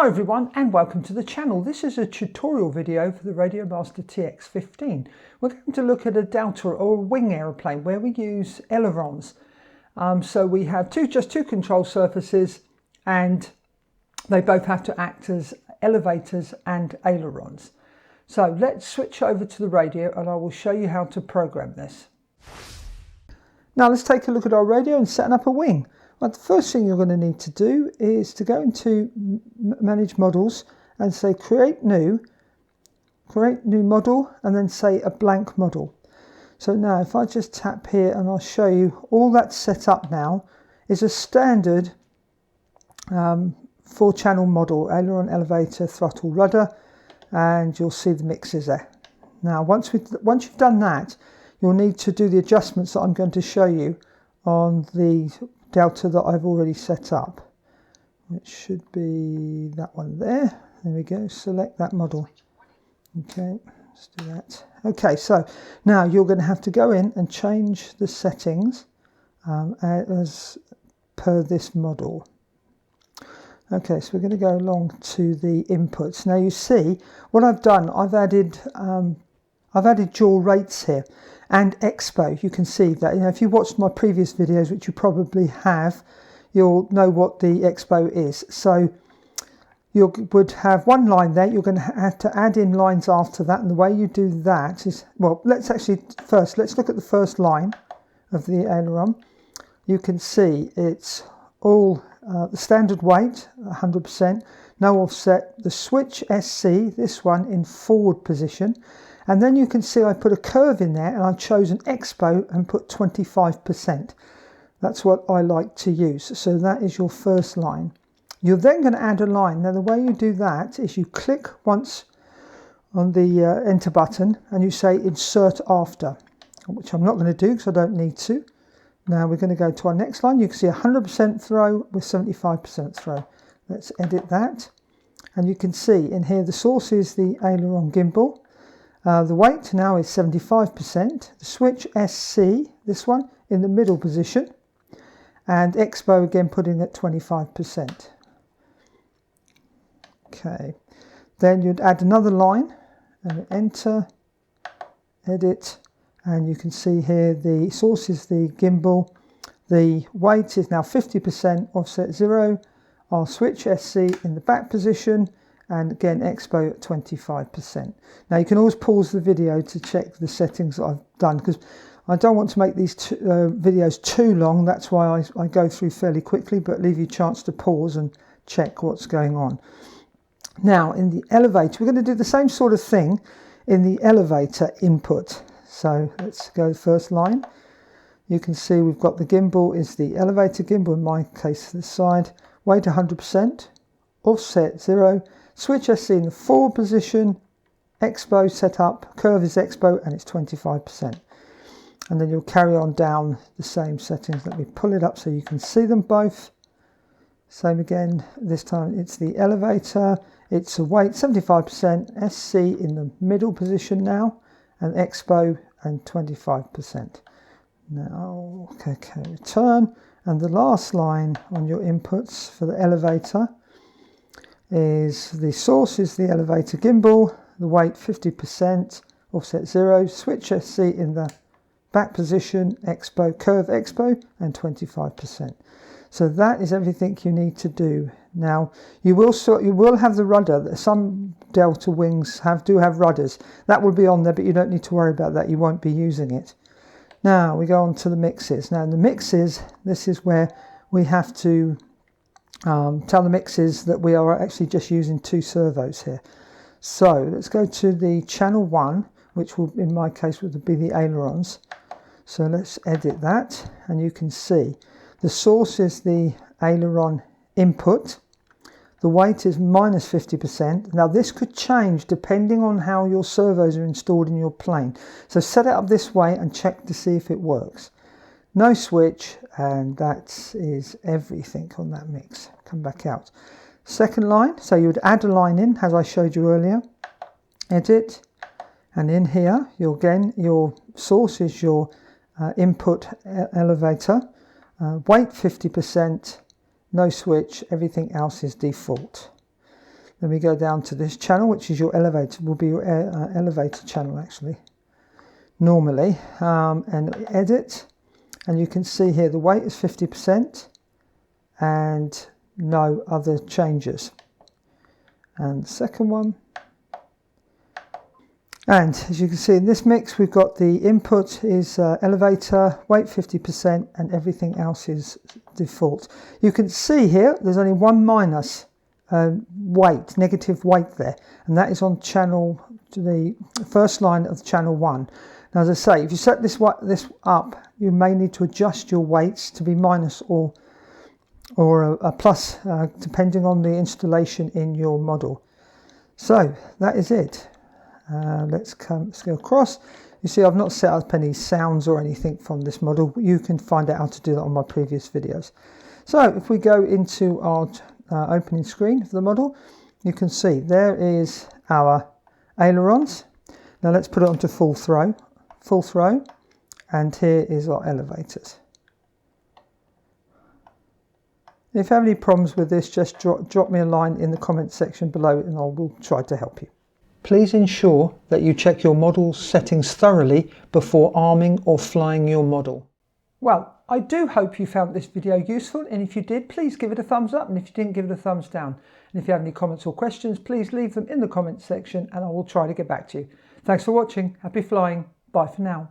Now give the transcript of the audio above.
Hi everyone and welcome to the channel. This is a tutorial video for the RadioMaster TX15. We're going to look at a delta or a wing aeroplane where we use Elevons. So we have just two control surfaces and they both have to act as elevators and ailerons. So let's switch over to the radio and I will show you how to program this. Now let's take a look at our radio and setting up a wing. Well, the first thing you're going to need to do is to go into Manage Models and say Create New Model, and then say a blank model. So now if I just tap here and I'll show you, all that's set up now is a standard 4-channel model, aileron, elevator, throttle, rudder, and you'll see the mixes there. Now once you've done that, you'll need to do the adjustments that I'm going to show you on the delta that I've already set up, which should be that one there. There we go, select that model. Okay, let's do that. Okay, so now you're going to have to go in and change the settings as per this model. Okay, so we're going to go along to the inputs. Now you see what I've done, I've added yaw rates here and expo. You can see that, if you watched my previous videos, which you probably have, you'll know what the expo is. So you would have one line there, you're going to have to add in lines after that, and the way you do that is, well, let's look at the first line of the aileron. You can see it's all the standard weight, 100%, no offset, the switch SC, this one in forward position. And then you can see I put a curve in there and I've chosen expo and put 25%. That's what I like to use. So that is your first line. You're then going to add a line. Now the way you do that is you click once on the enter button and you say insert after, which I'm not going to do because I don't need to. Now we're going to go to our next line. You can see 100% throw with 75% throw. Let's edit that. And you can see in here the source is the aileron gimbal. The weight now is 75%, the switch SC, this one, in the middle position, and expo again putting at 25%. Okay, then you'd add another line and enter, edit, and you can see here the source is the gimbal, the weight is now 50%, offset 0, our switch SC in the back position, and again expo at 25%. Now you can always pause the video to check the settings that I've done, because I don't want to make these videos too long. That's why I go through fairly quickly, but leave you a chance to pause and check what's going on. Now in the elevator, we're going to do the same sort of thing in the elevator input. So let's go to the first line. You can see we've got the gimbal is the elevator gimbal, in my case this side, weight 100%, offset 0, switch SC in the forward position, expo set up, curve is expo, and it's 25%. And then you'll carry on down the same settings. Let me pull it up so you can see them both. Same again, this time it's the elevator, it's a weight 75%, SC in the middle position now, and expo and 25%. Now, okay, return, and the last line on your inputs for the elevator is the source is the elevator gimbal, the weight 50%, offset 0, switch SC in the back position, expo, curve expo, and 25%. So that is everything you need to do. Now you will have the rudder. Some delta wings do have rudders. That will be on there, but you don't need to worry about that. You won't be using it. Now we go on to the mixes. Now in the mixes, this is where we have to tell the mixes that we are actually just using 2 servos here. So let's go to the channel 1, which will, in my case, would be the ailerons. So let's edit that, and you can see the source is the aileron input. The weight is minus 50%. Now this could change depending on how your servos are installed in your plane. So set it up this way and check to see if it works. No switch, and that is everything on that mix. Come back out. Second line, so you would add a line in as I showed you earlier. Edit, and in here, your source is your input elevator. Weight 50%, no switch, everything else is default. Then we go down to this channel, which is your elevator, will be your elevator channel actually, normally, and edit. And you can see here the weight is 50% and no other changes. And the second one. And as you can see in this mix, we've got the input is elevator, weight 50%, and everything else is default. You can see here there's only one minus weight, negative weight there, and that is on channel, the first line of channel 1. Now, as I say, if you set this up, you may need to adjust your weights to be minus or a plus, depending on the installation in your model. So that is it. Let's go across. You see, I've not set up any sounds or anything from this model. You can find out how to do that on my previous videos. So if we go into our opening screen for the model, you can see there is our ailerons. Now let's put it onto full throw, and here is our elevators. If you have any problems with this, just drop me a line in the comment section below and I will try to help you. Please ensure that you check your model's settings thoroughly before arming or flying your model. Well, I do hope you found this video useful, and if you did, please give it a thumbs up, and if you didn't, give it a thumbs down. And if you have any comments or questions, please leave them in the comments section and I will try to get back to you. Thanks for watching. Happy flying. Bye for now.